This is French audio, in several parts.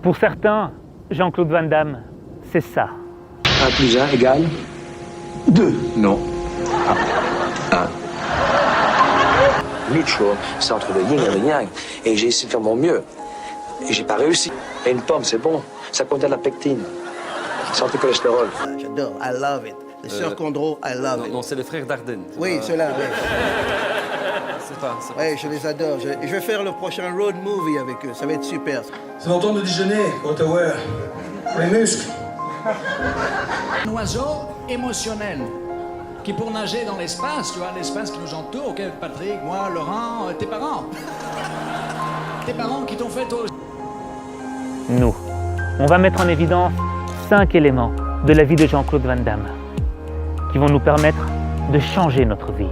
Pour certains, Jean-Claude Van Damme, c'est ça. 1 plus 1 égale 2. Non. 1. Mutual, c'est entre le yin et le yang. Et j'ai essayé de faire mon mieux. Et j'ai pas réussi. Et une pomme, c'est bon. Ça contient de la pectine. C'est anti-cholestérol. J'adore, I love it. Les sœurs Condro, I love it. Non, c'est les frères Dardenne. Oui, ceux-là, oui. C'est pas. Oui, je les adore. Je vais faire le prochain road movie avec eux. Ça va être super. C'est mon temps de déjeuner, Ottawa. Pour les muscles. Un oiseau émotionnel qui pour nager dans l'espace, tu vois, l'espace qui nous entoure, ok, Patrick, moi, Laurent, tes parents. Tes parents qui t'ont fait toi aussi. Nous, on va mettre en évidence 5 éléments de la vie de Jean-Claude Van Damme qui vont nous permettre de changer notre vie.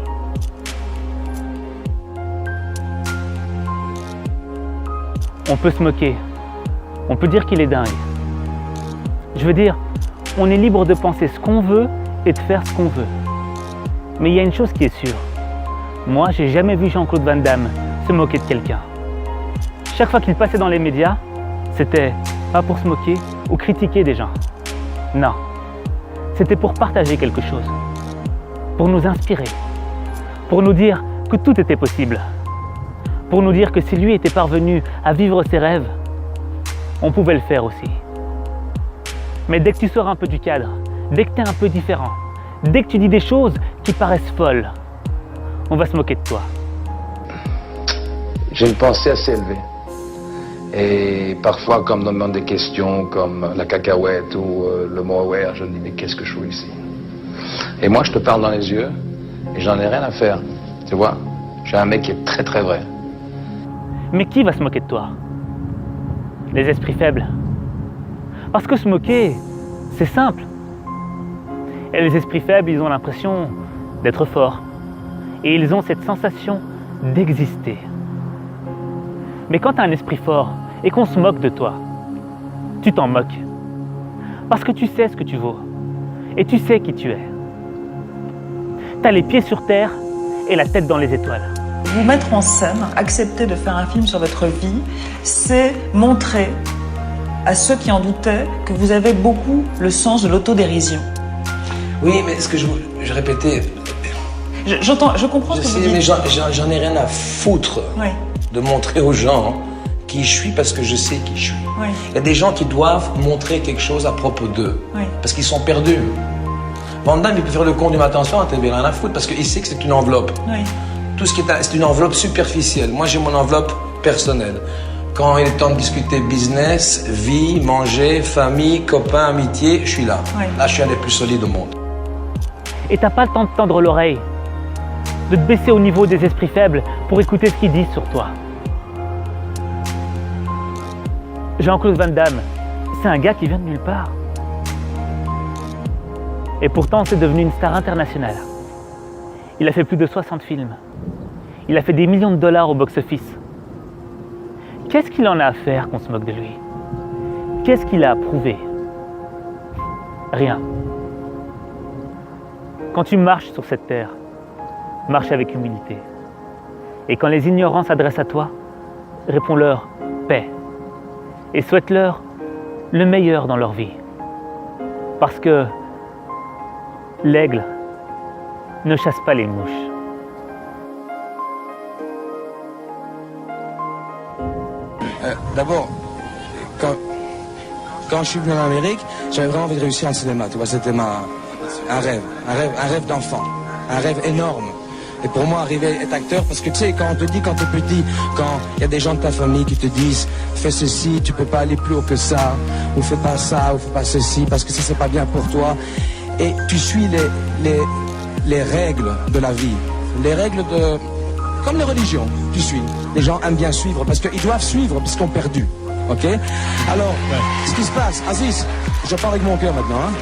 On peut se moquer, on peut dire qu'il est dingue. Je veux dire, on est libre de penser ce qu'on veut et de faire ce qu'on veut. Mais il y a une chose qui est sûre. Moi, j'ai jamais vu Jean-Claude Van Damme se moquer de quelqu'un. Chaque fois qu'il passait dans les médias, c'était pas pour se moquer ou critiquer des gens. Non, c'était pour partager quelque chose, pour nous inspirer, pour nous dire que tout était possible, pour nous dire que si lui était parvenu à vivre ses rêves, on pouvait le faire aussi. Mais dès que tu sors un peu du cadre, dès que tu es un peu différent, dès que tu dis des choses qui paraissent folles, on va se moquer de toi. J'ai une pensée assez élevée. Et parfois, quand on me demande des questions comme la cacahuète ou le mot aware, je me dis mais qu'est-ce que je fous ici? Et moi, je te parle dans les yeux et j'en ai rien à faire. Tu vois? Je suis un mec qui est très très vrai. Mais qui va se moquer de toi? Les esprits faibles. Parce que se moquer, c'est simple. Et les esprits faibles, ils ont l'impression d'être forts. Et ils ont cette sensation d'exister. Mais quand tu as un esprit fort et qu'on se moque de toi, tu t'en moques. Parce que tu sais ce que tu vaux. Et tu sais qui tu es. Tu as les pieds sur terre et la tête dans les étoiles. Vous mettre en scène, accepter de faire un film sur votre vie, c'est montrer à ceux qui en doutaient que vous avez beaucoup le sens de l'autodérision. Oui, mais ce que je répétais... Je comprends ce que vous dites. Mais j'en ai rien à foutre de montrer aux gens qui je suis parce que je sais qui je suis. Oui. Il y a des gens qui doivent montrer quelque chose à propos d'eux parce qu'ils sont perdus. Van Damme, il peut faire le con du matin au soir, t'as rien à foutre parce qu'il sait que c'est une enveloppe. Oui. Tout ce qui est, c'est une enveloppe superficielle. Moi, j'ai mon enveloppe personnelle. Quand il est temps de discuter business, vie, manger, famille, copains, amitié, je suis là. Oui. Là, je suis un des plus solides au monde. Et t'as pas le temps de tendre l'oreille, de te baisser au niveau des esprits faibles pour écouter ce qu'ils disent sur toi. Jean-Claude Van Damme, c'est un gars qui vient de nulle part. Et pourtant, c'est devenu une star internationale. Il a fait plus de 60 films. Il a fait des millions de dollars au box-office. Qu'est-ce qu'il en a à faire qu'on se moque de lui? Qu'est-ce qu'il a à prouver? Rien. Quand tu marches sur cette terre, marche avec humilité. Et quand les ignorants s'adressent à toi, réponds-leur paix. Et souhaite-leur le meilleur dans leur vie. Parce que l'aigle ne chasse pas les mouches. D'abord, quand je suis venu en Amérique, j'avais vraiment envie de réussir en cinéma. Tu vois, c'était un rêve d'enfant, un rêve énorme. Et pour moi, arriver à être acteur, parce que tu sais, quand on te dit quand t'es petit, quand il y a des gens de ta famille qui te disent fais ceci, tu peux pas aller plus haut que ça, ou fais pas ça, ou fais pas ceci, parce que ça c'est pas bien pour toi. Et tu suis les règles de la vie, les règles de... Comme les religions, tu suis. Les gens aiment bien suivre, parce qu'ils doivent suivre, parce qu'ils ont perdu. Ok? Alors, ce qui se passe, Aziz, je parle avec mon cœur maintenant, hein.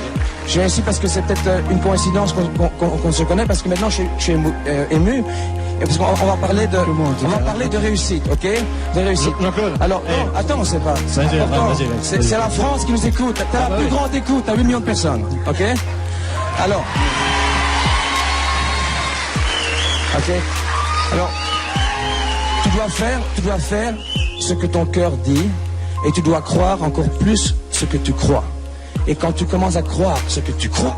Je viens ici parce que c'est peut-être une coïncidence qu'on se connaît, parce que maintenant je suis ému. Et parce qu'on va parler de réussite, ok? De réussite. Alors, non, attends, c'est pas. C'est important. C'est la France qui nous écoute. T'as la plus grande écoute à 8 millions de personnes, ok? Alors. Ok? Alors, tu dois faire ce que ton cœur dit, Et tu dois croire encore plus ce que tu crois. Et quand tu commences à croire ce que tu crois,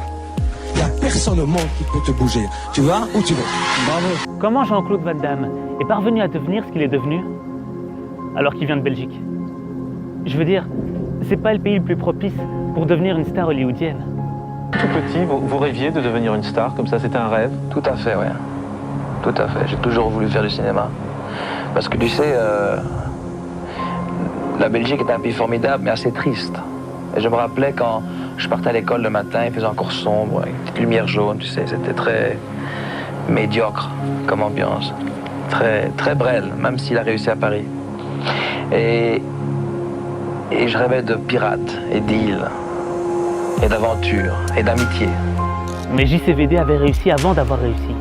il n'y a personne au monde qui peut te bouger. Tu vas où tu veux. Bravo. Comment Jean-Claude Van Damme est parvenu à devenir ce qu'il est devenu alors qu'il vient de Belgique? Je veux dire, c'est pas le pays le plus propice pour devenir une star hollywoodienne. Tout petit, vous rêviez de devenir une star, comme ça, c'était un rêve? Tout à fait, oui. Tout à fait. J'ai toujours voulu faire du cinéma. Parce que tu sais, la Belgique est un pays formidable, mais assez triste. Et je me rappelais quand je partais à l'école le matin, il faisait encore sombre, avec une petite lumière jaune, tu sais, c'était très médiocre comme ambiance. Très, très Brel, même s'il a réussi à Paris. Et je rêvais de pirates et d'îles, et d'aventure, et d'amitié. Mais JCVD avait réussi avant d'avoir réussi.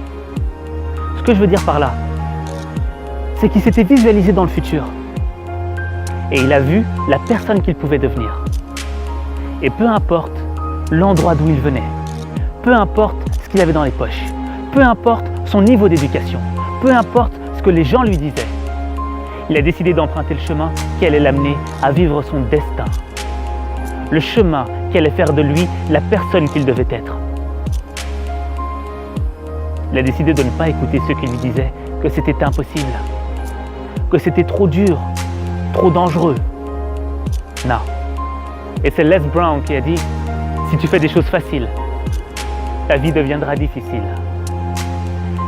Ce que je veux dire par là, c'est qu'il s'était visualisé dans le futur. Et il a vu la personne qu'il pouvait devenir. Et peu importe l'endroit d'où il venait, peu importe ce qu'il avait dans les poches, peu importe son niveau d'éducation, peu importe ce que les gens lui disaient, il a décidé d'emprunter le chemin qui allait l'amener à vivre son destin. Le chemin qui allait faire de lui la personne qu'il devait être. Il a décidé de ne pas écouter ceux qui lui disaient que c'était impossible, que c'était trop dur, trop dangereux. Non. Et c'est Les Brown qui a dit « Si tu fais des choses faciles, ta vie deviendra difficile.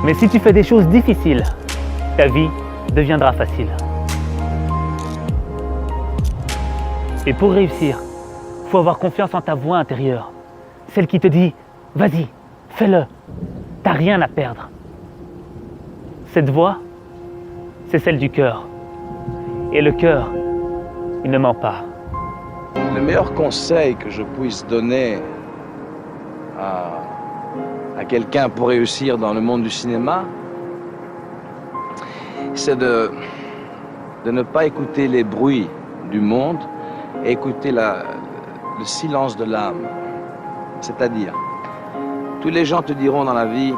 Mais si tu fais des choses difficiles, ta vie deviendra facile. » Et pour réussir, il faut avoir confiance en ta voix intérieure. Celle qui te dit « Vas-y, fais-le, t'as rien à perdre. » Cette voix, c'est celle du cœur. Et le cœur, il ne ment pas. Le meilleur conseil que je puisse donner à quelqu'un pour réussir dans le monde du cinéma, c'est de ne pas écouter les bruits du monde et écouter le silence de l'âme. C'est-à-dire, tous les gens te diront dans la vie,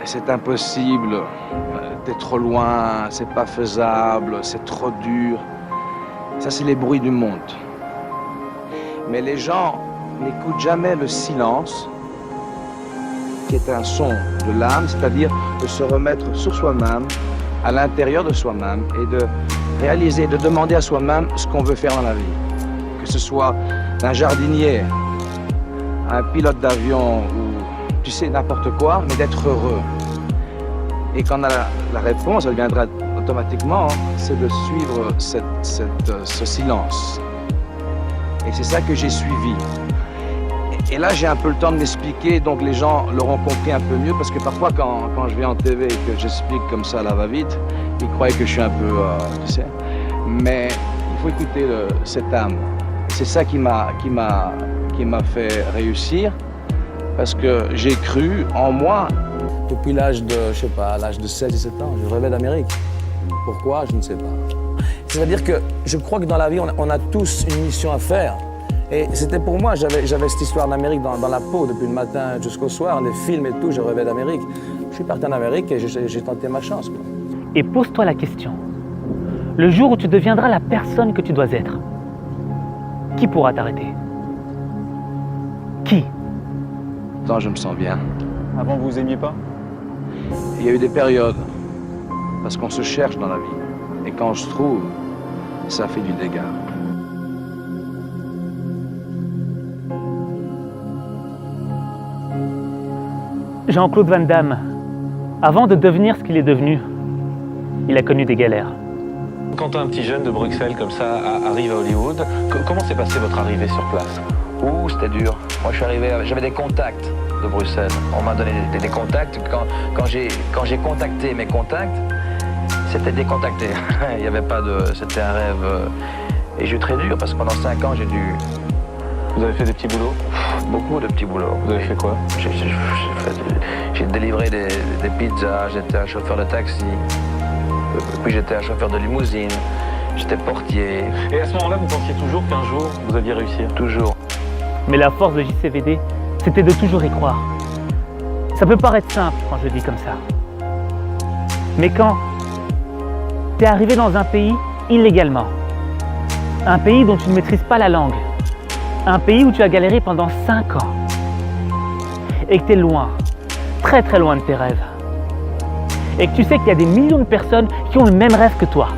c'est impossible, t'es trop loin, c'est pas faisable, c'est trop dur. Ça, c'est les bruits du monde. Mais les gens n'écoutent jamais le silence, qui est un son de l'âme, c'est-à-dire de se remettre sur soi-même, à l'intérieur de soi-même, et de réaliser, de demander à soi-même ce qu'on veut faire dans la vie. Que ce soit un jardinier, un pilote d'avion, ou tu sais, n'importe quoi, mais d'être heureux. Et quand on a la réponse, elle viendra automatiquement, c'est de suivre ce silence. Et c'est ça que j'ai suivi. Et là, j'ai un peu le temps de m'expliquer, donc les gens l'auront compris un peu mieux, parce que parfois, quand je vais en TV et que j'explique comme ça à la va-vite, ils croient que je suis un peu, tu sais. Mais il faut écouter cette âme. C'est ça qui m'a fait réussir, parce que j'ai cru en moi. Depuis l'âge de, je sais pas, l'âge de 16-17 ans, je rêvais d'Amérique. Pourquoi? Je ne sais pas. C'est-à-dire que je crois que dans la vie, on a tous une mission à faire. Et c'était pour moi, j'avais cette histoire d'Amérique dans la peau depuis le matin jusqu'au soir, les films et tout, je rêvais d'Amérique. Je suis parti en Amérique et j'ai tenté ma chance, quoi. Et pose-toi la question. Le jour où tu deviendras la personne que tu dois être, qui pourra t'arrêter? Qui? Tant je me sens bien. Avant, vous aimiez pas? Il y a eu des périodes, parce qu'on se cherche dans la vie. Et quand on se trouve, ça fait du dégât. Jean-Claude Van Damme, avant de devenir ce qu'il est devenu, il a connu des galères. Quand un petit jeune de Bruxelles comme ça arrive à Hollywood, comment s'est passée votre arrivée sur place? Ouh, c'était dur. Moi, je suis arrivé, j'avais des contacts de Bruxelles. On m'a donné des contacts. Quand j'ai contacté mes contacts, c'était décontacté. Il n'y avait pas de... C'était un rêve. Et j'ai eu très dur, parce que pendant 5 ans, j'ai dû... Vous avez fait des petits boulots? Beaucoup de petits boulots. Vous avez fait quoi? J'ai délivré des pizzas, j'étais un chauffeur de taxi, puis j'étais un chauffeur de limousine, j'étais portier. Et à ce moment-là, vous pensiez toujours qu'un jour, vous alliez réussir? Toujours. Mais la force de JCVD, c'était de toujours y croire. Ça peut paraître simple quand je dis comme ça. Mais quand t'es arrivé dans un pays illégalement, Un pays dont tu ne maîtrises pas la langue. Un pays où tu as galéré pendant 5 ans. Et que tu es loin, très très loin de tes rêves. Et que tu sais qu'il y a des millions de personnes qui ont le même rêve que toi.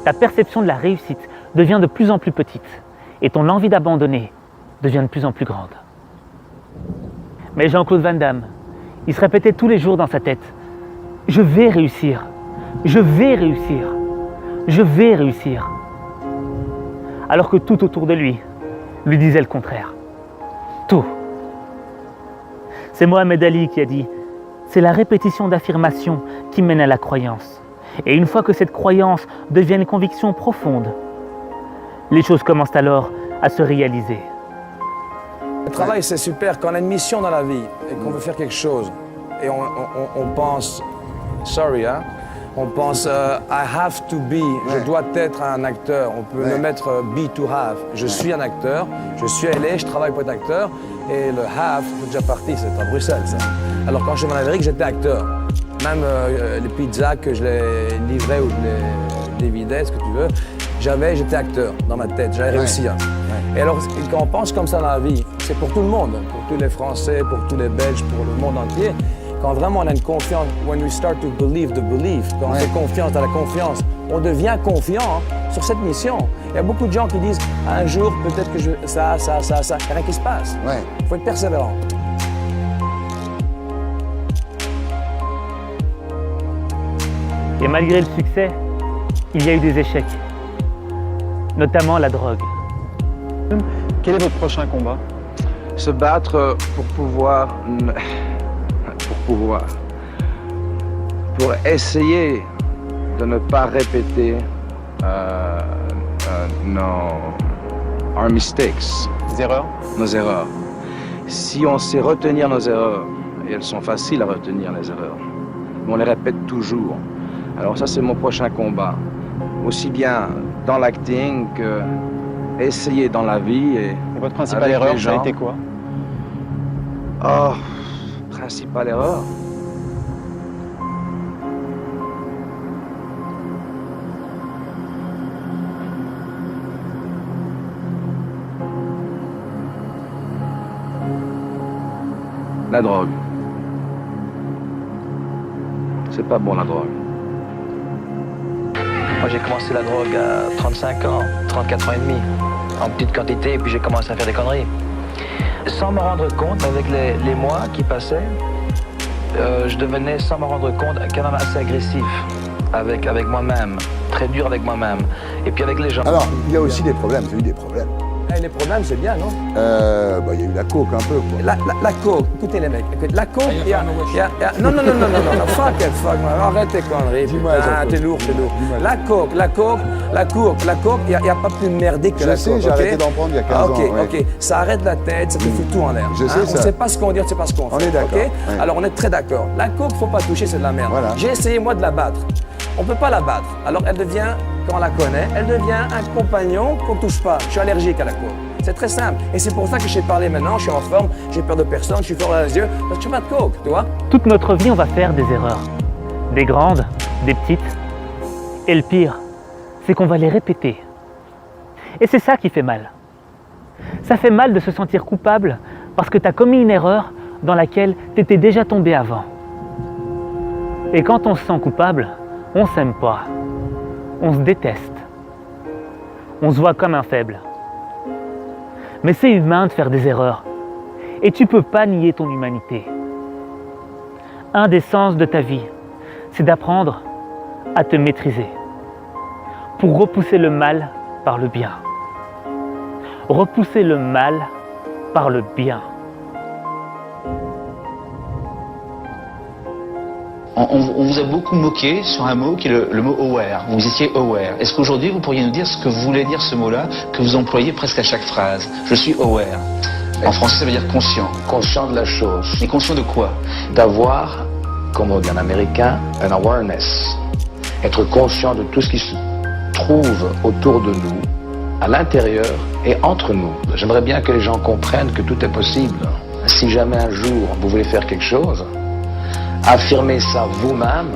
Ta perception de la réussite devient de plus en plus petite et ton envie d'abandonner devient de plus en plus grande. Mais Jean-Claude Van Damme, il se répétait tous les jours dans sa tête « Je vais réussir, je vais réussir, je vais réussir ». Alors que tout autour de lui disait le contraire. Tout. C'est Mohamed Ali qui a dit « C'est la répétition d'affirmations qui mène à la croyance. Et une fois que cette croyance devient une conviction profonde, les choses commencent alors à se réaliser. » Le travail, c'est super. Quand on a une mission dans la vie et qu'on veut faire quelque chose, et on pense, sorry, hein, on pense, I have to be, je dois être un acteur. On peut le mettre be to have. Je suis un acteur, je suis à LA, je travaille pour être acteur, et le have, c'est déjà parti, c'est à Bruxelles, ça. Alors quand je suis en Amérique, j'étais acteur. Même les pizzas que je les livrais ou je les vidais, ce que tu veux, j'étais acteur dans ma tête, j'allais réussir. Et alors, quand on pense comme ça dans la vie, c'est pour tout le monde, pour tous les Français, pour tous les Belges, pour le monde entier. Quand vraiment on a une confiance, when we start to believe the belief, quand on fait confiance dans la confiance, on devient confiant sur cette mission. Il y a beaucoup de gens qui disent, un jour, peut-être que ça, il n'y a rien qui se passe. Il faut être persévérant. Et malgré le succès, il y a eu des échecs, notamment la drogue. Quel est votre prochain combat? Se battre pour essayer de ne pas répéter our mistakes. Nos erreurs. Si on sait retenir nos erreurs, et elles sont faciles à retenir les erreurs, mais on les répète toujours. Alors ça, c'est mon prochain combat. Aussi bien dans l'acting que essayer dans la vie. Et votre principale erreur, ça a été quoi? Oh, principale erreur. La drogue. C'est pas bon, la drogue. Moi, j'ai commencé la drogue à 35 ans, 34 ans et demi, en petite quantité, et puis j'ai commencé à faire des conneries. Sans me rendre compte, avec les mois qui passaient, je devenais, sans me rendre compte, quand même assez agressif avec moi-même, très dur avec moi-même, et puis avec les gens. Alors, il y a aussi des problèmes, j'ai eu des problèmes. Et les problèmes, c'est bien, non? Il y a eu la coke un peu, quoi. La coke, écoutez les mecs, la coke, non, fuck, arrête tes conneries, t'es lourd. La coke, il n'y a pas plus merdique que la coke. Je sais, j'ai arrêté d'en prendre il y a 15 ans. Ok, ça arrête la tête, ça te fout tout en l'air. Je sais ça. On ne sait pas ce qu'on dit, on ne sait pas ce qu'on fait. On est d'accord. Okay? Alors on est très d'accord. La coke, il ne faut pas toucher, c'est de la merde. Voilà. J'ai essayé, moi, de la battre. On ne peut pas la battre. Alors elle devient, quand on la connaît, elle devient un compagnon qu'on ne touche pas. Je suis allergique à la coke. C'est très simple. Et c'est pour ça que je sais parler maintenant, je suis en forme, j'ai peur de personne, je suis fort dans les yeux, parce que je suis pas de coke, tu vois. Toute notre vie, on va faire des erreurs. Des grandes, des petites. Et le pire, c'est qu'on va les répéter. Et c'est ça qui fait mal. Ça fait mal de se sentir coupable parce que tu as commis une erreur dans laquelle tu étais déjà tombé avant. Et quand on se sent coupable, on s'aime pas. On se déteste. On se voit comme un faible. Mais c'est humain de faire des erreurs. Et tu peux pas nier ton humanité. Un des sens de ta vie, c'est d'apprendre à te maîtriser. Pour repousser le mal par le bien. Repousser le mal par le bien. On vous a beaucoup moqué sur un mot qui est le mot aware. Vous étiez aware. Est-ce qu'aujourd'hui vous pourriez nous dire ce que voulait dire ce mot-là que vous employez presque à chaque phrase? Je suis aware. En français ça veut dire conscient. Conscient de la chose. Mais conscient de quoi? D'avoir, comme on dit en américain, an awareness. Être conscient de tout ce qui se trouve autour de nous, à l'intérieur et entre nous. J'aimerais bien que les gens comprennent que tout est possible. Si jamais un jour vous voulez faire quelque chose, affirmez ça vous-même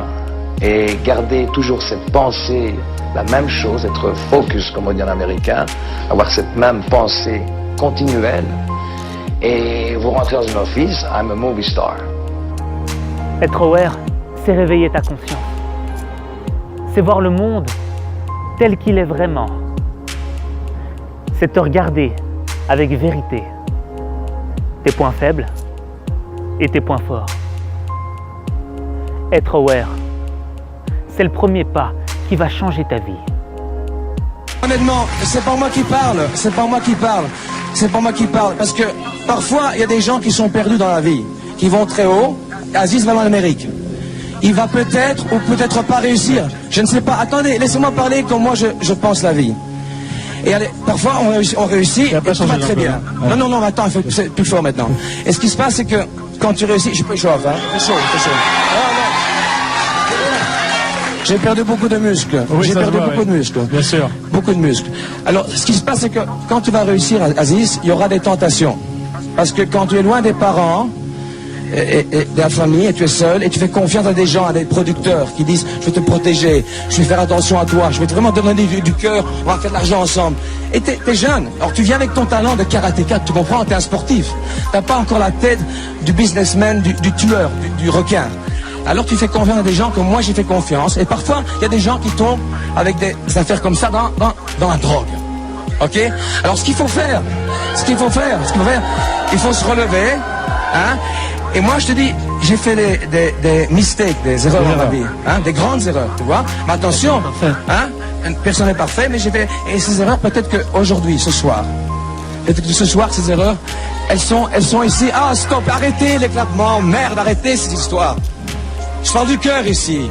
et gardez toujours cette pensée la même chose, être focus, comme on dit en américain, avoir cette même pensée continuelle. Et vous rentrez dans un office, I'm a movie star. Être aware, c'est réveiller ta conscience. C'est voir le monde tel qu'il est vraiment. C'est te regarder avec vérité. Tes points faibles et tes points forts. Être aware, c'est le premier pas qui va changer ta vie. Honnêtement, c'est pas moi qui parle, c'est pas moi qui parle, c'est pas moi qui parle, parce que parfois il y a des gens qui sont perdus dans la vie, qui vont très haut. Aziz va en Amérique. Il va peut-être ou peut-être pas réussir. Je ne sais pas. Attendez, laissez-moi parler comme moi je pense la vie. Et allez, parfois on réussit et tout va très bien. Ouais. Non, attends, c'est plus fort maintenant. Et ce qui se passe, c'est que quand tu réussis, je peux chauffer, hein. C'est chaud. J'ai perdu beaucoup de muscles. Oui, J'ai perdu beaucoup de muscles. Bien sûr. Beaucoup de muscles. Alors, ce qui se passe, c'est que quand tu vas réussir, Aziz, il y aura des tentations. Parce que quand tu es loin des parents et de la famille, et tu es seul, et tu fais confiance à des gens, à des producteurs qui disent « je vais te protéger, je vais faire attention à toi, je vais vraiment te donner du cœur, on va faire de l'argent ensemble ». Et t'es jeune, alors tu viens avec ton talent de karatéka, tu comprends, t'es un sportif. T'as pas encore la tête du businessman, du tueur, du requin. Alors tu fais confiance à des gens comme moi j'ai fait confiance. Et parfois, il y a des gens qui tombent avec des affaires comme ça dans la drogue. Ok? Alors ce qu'il faut faire, il faut se relever, hein? Et moi, je te dis, j'ai fait des mistakes, des erreurs dans ma vie, hein, des grandes erreurs, tu vois. Mais attention, hein, personne n'est parfait, mais j'ai fait, et ces erreurs, peut-être qu'aujourd'hui, ce soir, ces erreurs, elles sont ici. Ah, stop, arrêtez l'éclatement, merde, arrêtez cette histoire. Je parle du cœur ici.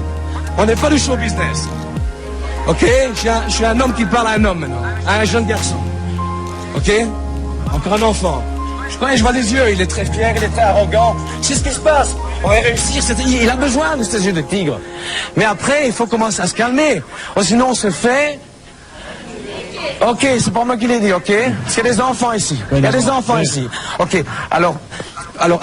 On n'est pas du show business. Ok? Je suis un homme qui parle à un homme maintenant, à un jeune garçon. Ok? Encore un enfant. Je vois les yeux, il est très fier, il est très arrogant. C'est ce qui se passe. On va réussir, il a besoin de ces yeux de tigre. Mais après, il faut commencer à se calmer. Sinon, on se fait... Ok, c'est pas moi qui l'ai dit, ok? Parce qu'il y a des enfants ici. Il y a des enfants ici. Ok, alors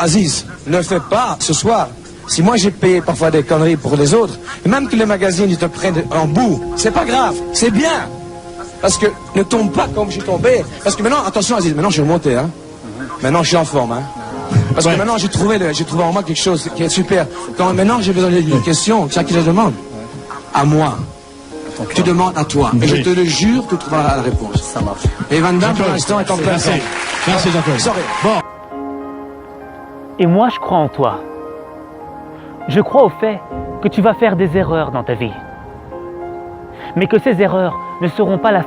Aziz, ne fais pas ce soir. Si moi j'ai payé parfois des conneries pour les autres, et même que les magazines ils te prennent en bout, c'est pas grave, c'est bien. Parce que ne tombe pas comme je suis tombé. Parce que maintenant, attention Aziz, maintenant je suis remonté, hein. Maintenant, je suis en forme, hein. Parce que maintenant, j'ai trouvé en moi quelque chose qui est super. Maintenant, j'ai besoin d'une question, c'est ça qui je demande. À moi. Tu demandes à toi. Et je te le jure, tu trouveras la réponse. Ça marche. Et Van Damme, pour l'instant, est en plein sang. Merci, Jean-Claude. Bon. Et moi, je crois en toi. Je crois au fait que tu vas faire des erreurs dans ta vie. Mais que ces erreurs ne seront pas la